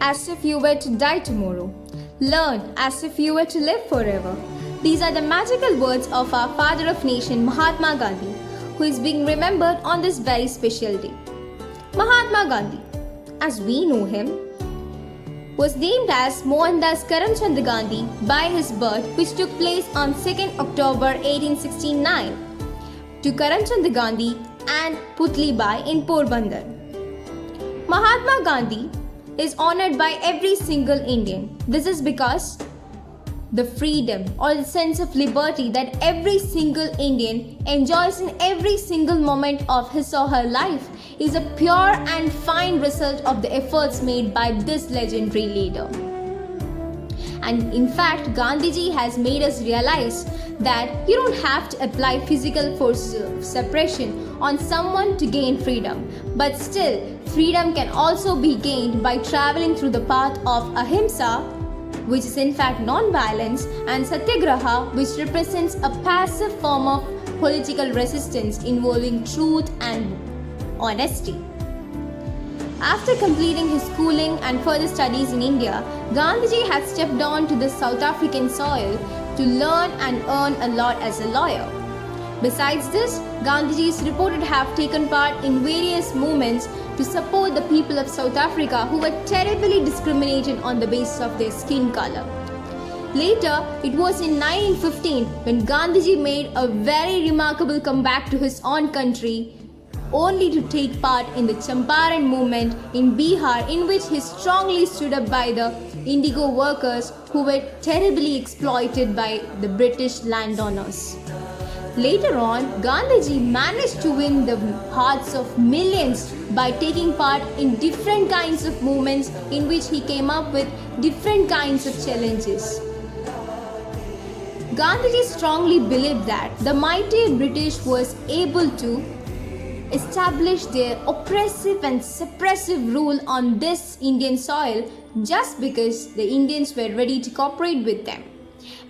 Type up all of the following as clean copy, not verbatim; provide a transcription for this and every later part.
as if you were to die tomorrow. Learn as if you were to live forever. These are the magical words of our father of nation Mahatma Gandhi, who is being remembered on this very special day. Mahatma Gandhi, as we know him, was named as Mohandas Karamchand Gandhi by his birth, which took place on 2nd October 1869, to Karamchand Gandhi and Putli Bai in Porbandar. Mahatma Gandhi is honored by every single Indian. This is because the freedom or the sense of liberty that every single Indian enjoys in every single moment of his or her life is a pure and fine result of the efforts made by this legendary leader. And in fact, Gandhiji has made us realize that you don't have to apply physical forces of suppression on someone to gain freedom. But still, freedom can also be gained by traveling through the path of ahimsa, which is in fact non-violence, and satyagraha, which represents a passive form of political resistance involving truth and honesty. After completing his schooling and further studies in India, Gandhiji had stepped on to the South African soil to learn and earn a lot as a lawyer. Besides this, Gandhiji is reported to have taken part in various movements to support the people of South Africa who were terribly discriminated on the basis of their skin color. Later, it was in 1915 when Gandhiji made a very remarkable comeback to his own country, only to take part in the Champaran movement in Bihar, in which he strongly stood up by the indigo workers who were terribly exploited by the British landowners. Later on, Gandhiji managed to win the hearts of millions by taking part in different kinds of movements in which he came up with different kinds of challenges. Gandhiji strongly believed that the mighty British was able to establish their oppressive and suppressive rule on this Indian soil just because the Indians were ready to cooperate with them.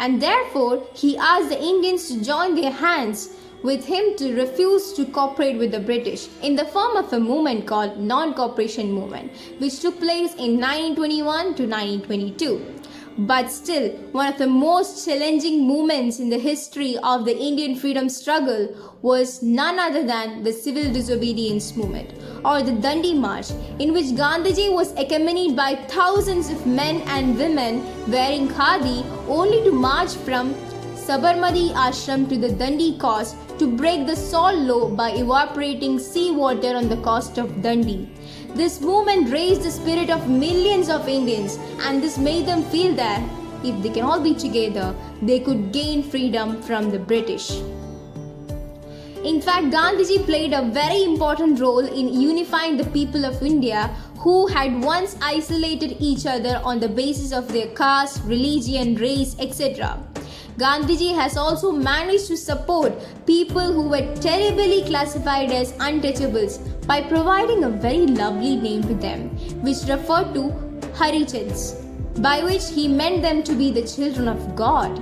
And therefore, he asked the Indians to join their hands with him to refuse to cooperate with the British in the form of a movement called Non-Cooperation Movement, which took place in 1921 to 1922. But still, one of the most challenging movements in the history of the Indian freedom struggle was none other than the civil disobedience movement, or the Dandi March, in which Gandhiji was accompanied by thousands of men and women wearing khadi, only to march from Sabarmati Ashram to the Dandi coast to break the salt law by evaporating seawater on the coast of Dandi. This movement raised the spirit of millions of Indians, and this made them feel that if they can all be together, they could gain freedom from the British. In fact, Gandhiji played a very important role in unifying the people of India who had once isolated each other on the basis of their caste, religion, race, etc. Gandhiji has also managed to support people who were terribly classified as untouchables by providing a very lovely name to them, which referred to Harichans, by which he meant them to be the children of God.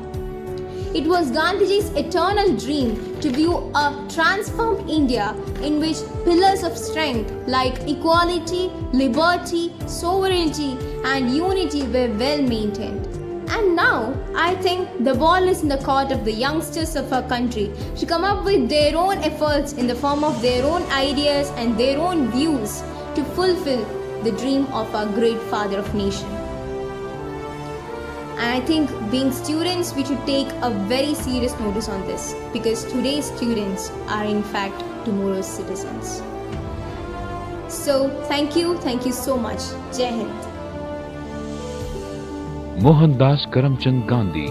It was Gandhiji's eternal dream to view a transformed India in which pillars of strength like equality, liberty, sovereignty, and unity were well maintained. And now, I think the ball is in the court of the youngsters of our country to come up with their own efforts in the form of their own ideas and their own views to fulfill the dream of our great father of nation. And I think being students, we should take a very serious notice on this, because today's students are in fact tomorrow's citizens. So thank you so much. Jai Hind. Mohandas Karamchand Gandhi,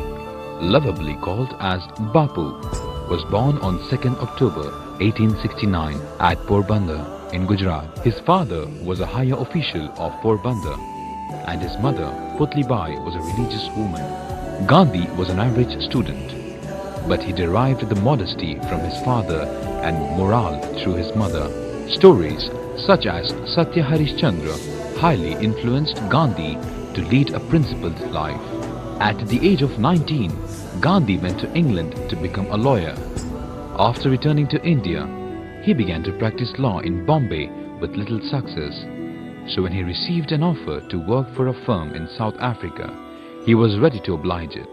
lovably called as Bapu, was born on 2nd October 1869 at Porbandar in Gujarat. His father was a higher official of Porbandar and his mother, Putli Bai, was a religious woman. Gandhi was an average student, but he derived the modesty from his father and morale through his mother. Stories such as Satya Harishchandra highly influenced Gandhi to lead a principled life. At the age of 19, Gandhi went to England to become a lawyer. After returning to India, he began to practice law in Bombay with little success. So when he received an offer to work for a firm in South Africa, he was ready to oblige it.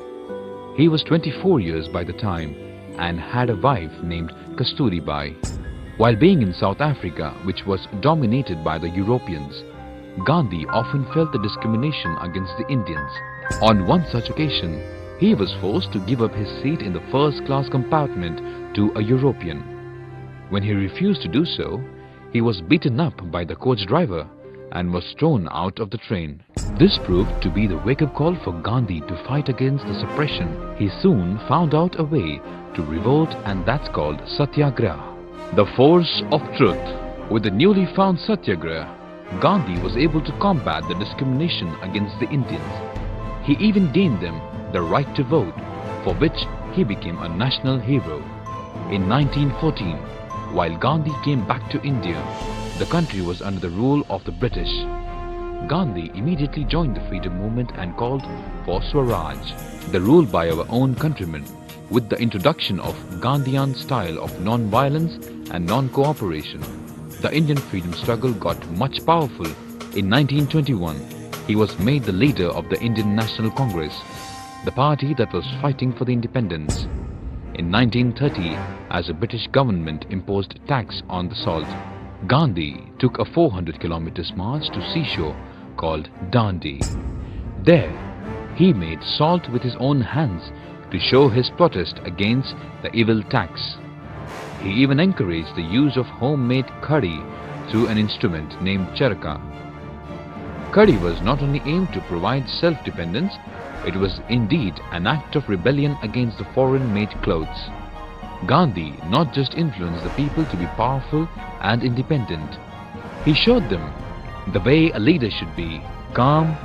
He was 24 years by the time and had a wife named Kasturibai. While being in South Africa, which was dominated by the Europeans, Gandhi often felt the discrimination against the Indians. On one such occasion, he was forced to give up his seat in the first-class compartment to a European. When he refused to do so, he was beaten up by the coach driver and was thrown out of the train. This proved to be the wake-up call for Gandhi to fight against the suppression. He soon found out a way to revolt, and that's called Satyagraha, the force of truth. With the newly found Satyagraha, Gandhi was able to combat the discrimination against the Indians. He even gained them the right to vote, for which he became a national hero. In 1914, while Gandhi came back to India, the country was under the rule of the British. Gandhi immediately joined the freedom movement and called for Swaraj, the rule by our own countrymen. With the introduction of Gandhian style of non-violence and non-cooperation, the Indian freedom struggle got much powerful. In 1921, he was made the leader of the Indian National Congress, the party that was fighting for the independence. In 1930, as the British government imposed tax on the salt, Gandhi took a 400 kilometers march to seashore called Dandi. There, he made salt with his own hands to show his protest against the evil tax. He even encouraged the use of homemade curry through an instrument named charka. Curry was not only aimed to provide self-dependence, it was indeed an act of rebellion against the foreign-made clothes. Gandhi not just influenced the people to be powerful and independent, he showed them the way a leader should be: calm,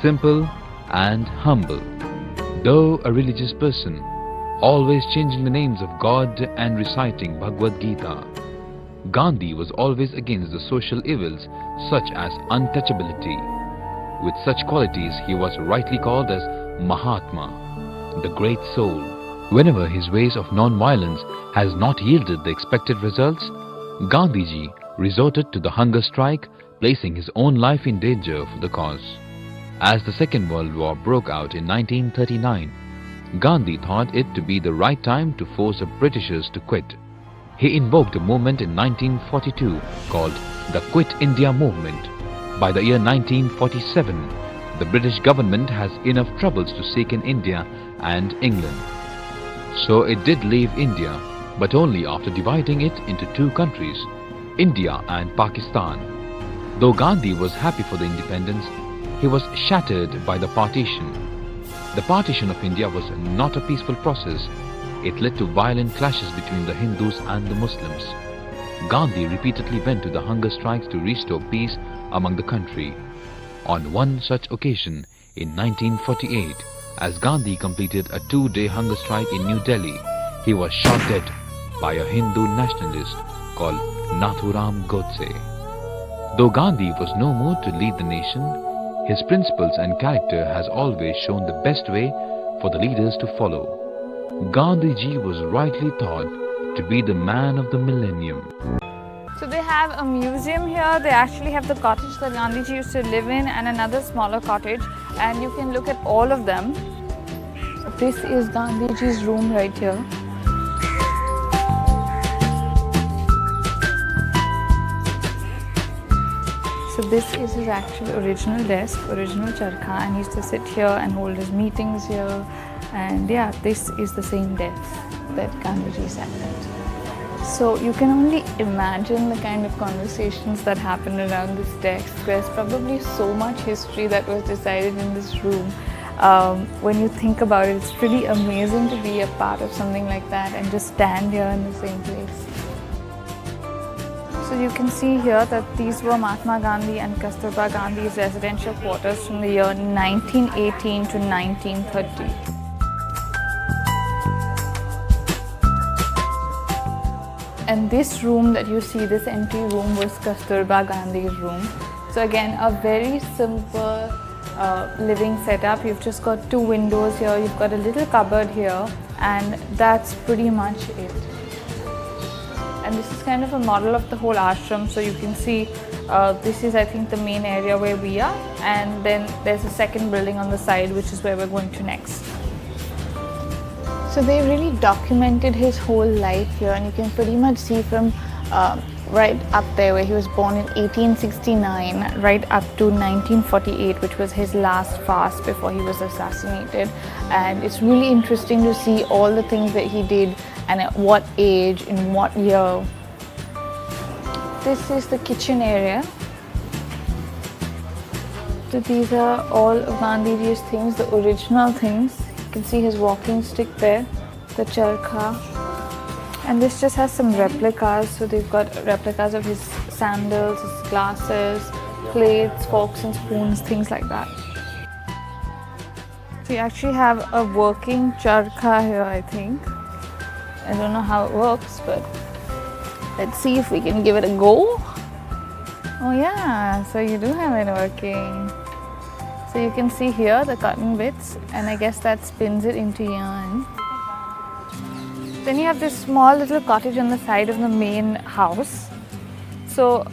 simple and humble. Though a religious person, always changing the names of God and reciting Bhagavad Gita, Gandhi was always against the social evils such as untouchability. With such qualities, he was rightly called as Mahatma, the great soul. Whenever his ways of non-violence has not yielded the expected results, Gandhiji resorted to the hunger strike, placing his own life in danger for the cause. As the Second World War broke out in 1939, Gandhi thought it to be the right time to force the Britishers to quit. He invoked a movement in 1942 called the Quit India Movement. By the year 1947, the British government has enough troubles to seek in India and England. So it did leave India, but only after dividing it into two countries, India and Pakistan. Though Gandhi was happy for the independence, he was shattered by the partition. The partition of India was not a peaceful process. It led to violent clashes between the Hindus and the Muslims. Gandhi repeatedly went to the hunger strikes to restore peace among the country. On one such occasion, in 1948, as Gandhi completed a 2-day hunger strike in New Delhi, he was shot dead by a Hindu nationalist called Nathuram Godse. Though Gandhi was no more to lead the nation, his principles and character has always shown the best way for the leaders to follow. Gandhiji was rightly thought to be the man of the millennium. So they have a museum here. They actually have the cottage that Gandhiji used to live in and another smaller cottage, and you can look at all of them. This is Gandhiji's room right here. So this is his actual original desk, original charkha, and he used to sit here and hold his meetings here. And yeah, this is the same desk that Gandhiji sat at. So you can only imagine the kind of conversations that happened around this desk. There's probably so much history that was decided in this room. When you think about it, it's pretty amazing to be a part of something like that and just stand here in the same place. So you can see here that these were Mahatma Gandhi and Kasturba Gandhi's residential quarters from the year 1918 to 1930. And this room that you see, this empty room, was Kasturba Gandhi's room. So again, a very simple living setup. You've just got 2 windows here, you've got a little cupboard here, and that's pretty much it. And this is kind of a model of the whole ashram. So you can see This is, I think, the main area where we are, and then there's a second building on the side, which is where we're going to next. So they really documented his whole life here, and you can pretty much see from right up there where he was born in 1869 right up to 1948, which was his last fast before he was assassinated. And it's really interesting to see all the things that he did and at what age, in what year. This is the kitchen area. So these are all of Gandhiji's things, the original things. You can see his walking stick there, the charkha. And this just has some replicas. So they've got replicas of his sandals, his glasses, plates, forks and spoons, things like that. So you actually have a working charkha here, I think. I don't know how it works, but let's see if we can give it a go. Oh yeah, so you do have it working. So you can see here the cotton bits, and I guess that spins it into yarn. Then you have this small little cottage on the side of the main house. So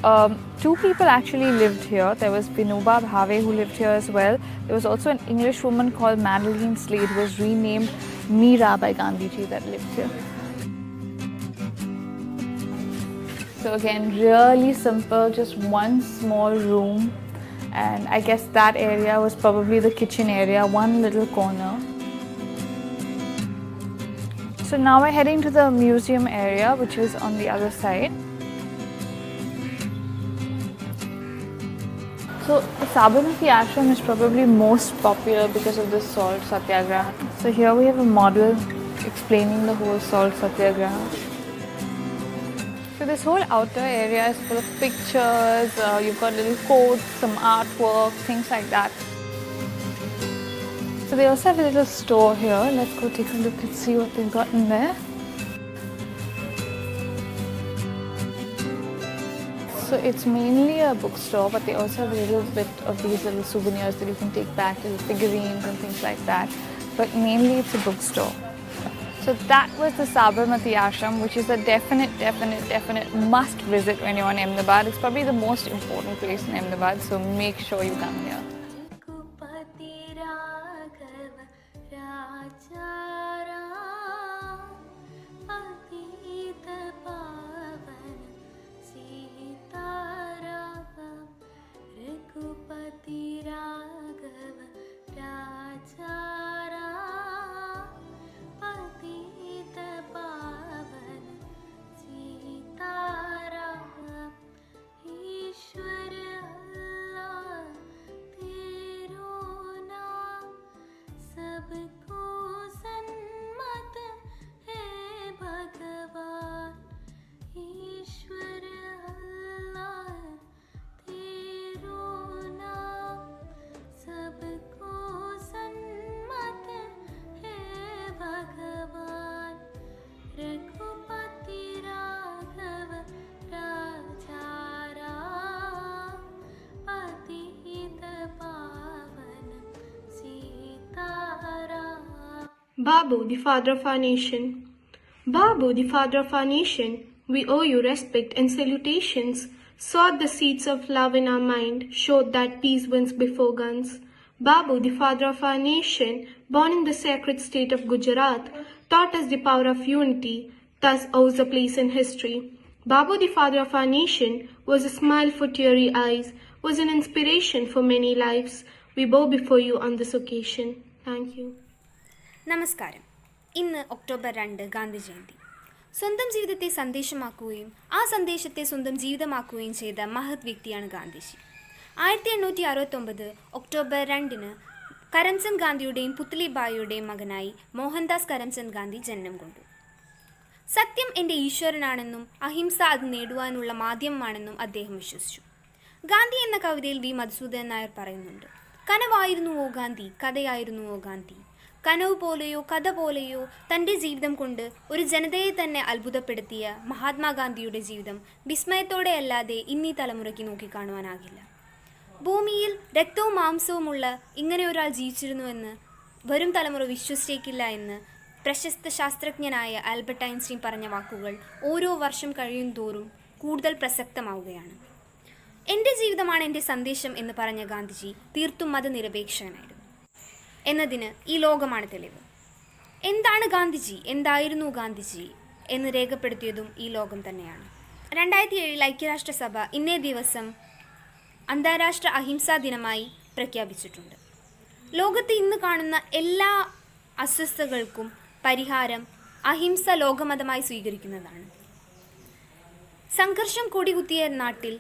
two people actually lived here. There was Vinoba Bhave who lived here as well. There was also an English woman called Madeline Slade who was renamed Meera by Gandhiji that lived here. So again, really simple, just one small room. And I guess that area was probably the kitchen area, one little corner. So now we're heading to the museum area, which is on the other side. So the Sabarmati Ashram is probably most popular because of the salt satyagraha. So here we have a model explaining the whole salt satyagraha. So this whole outer area is full of pictures, you've got little quotes, some artwork, things like that. So they also have a little store here. Let's go take a look and see what they've got in there. So it's mainly a bookstore, but they also have a little bit of these little souvenirs that you can take back, little figurines and things like that. But mainly it's a bookstore. So that was the Sabarmati Ashram, which is a definite must visit when you're in Ahmedabad. It's probably the most important place in Ahmedabad, so make sure you come here. Babu, the father of our nation. Babu, the father of our nation, we owe you respect and salutations. Sowed the seeds of love in our mind, showed that peace wins before guns. Babu, the father of our nation, born in the sacred state of Gujarat, taught us the power of unity, thus owes a place in history. Babu, the father of our nation, was a smile for teary eyes, was an inspiration for many lives. We bow before you on this occasion. Thank you. നമസ്കാരം. ഇന്ന് October 2 Gandhi Jayanti. സ്വന്തം ജീവിതത്തെ സന്ദേശമാക്കുകയും ആ സന്ദേശത്തെ സ്വന്തം ജീവിതമാക്കുകയും ചെയ്ത മഹത് വ്യക്തിയാണ് ഗാന്ധിജി. 1869 ഒക്ടോബർ 2 കരംചന്ദ് ഗാന്ധിയുടെയും പുത്ലിബായിയുടെയും മകനായി മോഹൻദാസ് കരംചന്ദ് ഗാന്ധി ജന്മം കൊണ്ടു. സത്യം എൻ്റെ ഈശ്വരനാണെന്നും അഹിംസ അത് നേടുവാനുള്ള മാധ്യമമാണെന്നും അദ്ദേഹം വിശ്വസിച്ചു. ഗാന്ധി എന്ന കവിതയിൽ വി മധുസൂദനൻ നായർ പറയുന്നുണ്ട്, കനവായിരുന്നുവോ ഗാന്ധി, കഥയായിരുന്നുവോ ഗാന്ധി. കനവ് പോലെയോ കഥ പോലെയോ തൻ്റെ ജീവിതം കൊണ്ട് ഒരു ജനതയെ തന്നെ അത്ഭുതപ്പെടുത്തിയ മഹാത്മാഗാന്ധിയുടെ ജീവിതം വിസ്മയത്തോടെ അല്ലാതെ ഇന്നീ തലമുറയ്ക്ക് നോക്കിക്കാണുവാനാകില്ല. ഭൂമിയിൽ രക്തവും മാംസവുമുള്ള ഇങ്ങനെ ഒരാൾ ജീവിച്ചിരുന്നുവെന്ന് വരും തലമുറ വിശ്വസിച്ചേക്കില്ല എന്ന് പ്രശസ്ത ശാസ്ത്രജ്ഞനായ ആൽബർട്ട് ഐൻസ്റ്റീൻ പറഞ്ഞ വാക്കുകൾ ഓരോ വർഷം കഴിയും തോറും കൂടുതൽ പ്രസക്തമാവുകയാണ്. എൻ്റെ ജീവിതമാണ് എൻ്റെ സന്ദേശം എന്ന് പറഞ്ഞ ഗാന്ധിജി തീർത്തും മതനിരപേക്ഷനായിരുന്നു എന്നതിന് ഈ ലോകമാണ് തെളിവ്. എന്താണ് ഗാന്ധിജി, എന്തായിരുന്നു ഗാന്ധിജി എന്ന് രേഖപ്പെടുത്തിയതും ഈ ലോകം തന്നെയാണ്. 2007 ഐക്യരാഷ്ട്രസഭ ഇന്നേ ദിവസം അന്താരാഷ്ട്ര അഹിംസാ ദിനമായി പ്രഖ്യാപിച്ചിട്ടുണ്ട്. ലോകത്ത് ഇന്ന് കാണുന്ന എല്ലാ അസ്വസ്ഥതകൾക്കും പരിഹാരം അഹിംസ ലോകമതമായി സ്വീകരിക്കുന്നതാണ്. സംഘർഷം കൊടികുത്തിയ നാട്ടിൽ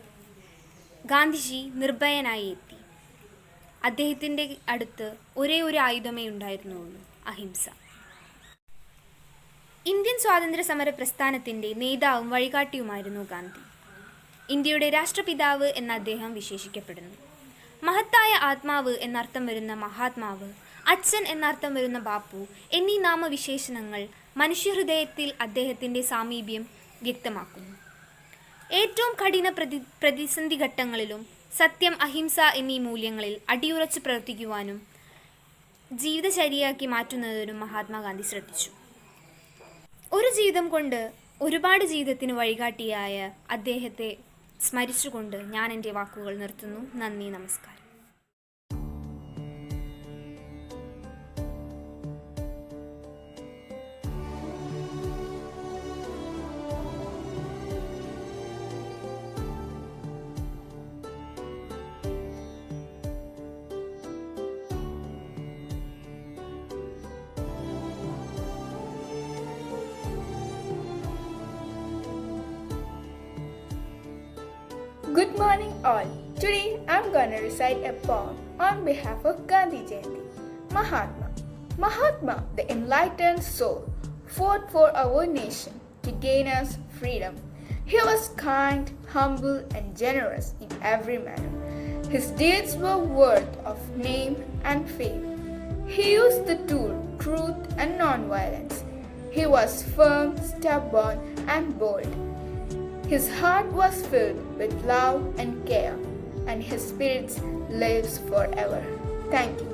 ഗാന്ധിജി നിർഭയനായി എത്തി. അദ്ദേഹത്തിൻ്റെ അടുത്ത് ഒരേ ഒരു ആയുധമേ ഉണ്ടായിരുന്നുള്ളൂ, അഹിംസ. ഇന്ത്യൻ സ്വാതന്ത്ര്യ സമര പ്രസ്ഥാനത്തിൻ്റെ നേതാവും വഴികാട്ടിയുമായിരുന്നു ഗാന്ധി. ഇന്ത്യയുടെ രാഷ്ട്രപിതാവ് എന്ന അദ്ദേഹം വിശേഷിക്കപ്പെടുന്നു. മഹത്തായ ആത്മാവ് എന്നർത്ഥം വരുന്ന മഹാത്മാവ്, അച്ഛൻ എന്നർത്ഥം വരുന്ന ബാപ്പു എന്നീ നാമവിശേഷണങ്ങൾ മനുഷ്യഹൃദയത്തിൽ അദ്ദേഹത്തിൻ്റെ സാമീപ്യം വ്യക്തമാക്കുന്നു. ഏറ്റവും കഠിന പ്രതിസന്ധി ഘട്ടങ്ങളിലും സത്യം, അഹിംസ എന്നീ മൂല്യങ്ങളിൽ അടിയുറച്ച് പ്രവർത്തിക്കുവാനും ജീവിതചര്യയാക്കി മാറ്റുന്നതിനും മഹാത്മാഗാന്ധി ശ്രദ്ധിച്ചു. ഒരു ജീവിതം കൊണ്ട് ഒരുപാട് ജീവിതത്തിന് വഴികാട്ടിയായ അദ്ദേഹത്തെ സ്മരിച്ചുകൊണ്ട് ഞാൻ എൻ്റെ വാക്കുകൾ നിർത്തുന്നു. നന്ദി, നമസ്കാരം. Good morning all. Today I'm gonna recite a poem on behalf of Gandhi Jayanti. Mahatma, the enlightened soul, fought for our nation to gain us freedom. He was kind, humble and generous in every manner. His deeds were worthy of name and fame. He used the tool truth and non-violence. He was firm, stubborn and bold. His heart was filled with love and care, and his spirit lives forever. Thank you.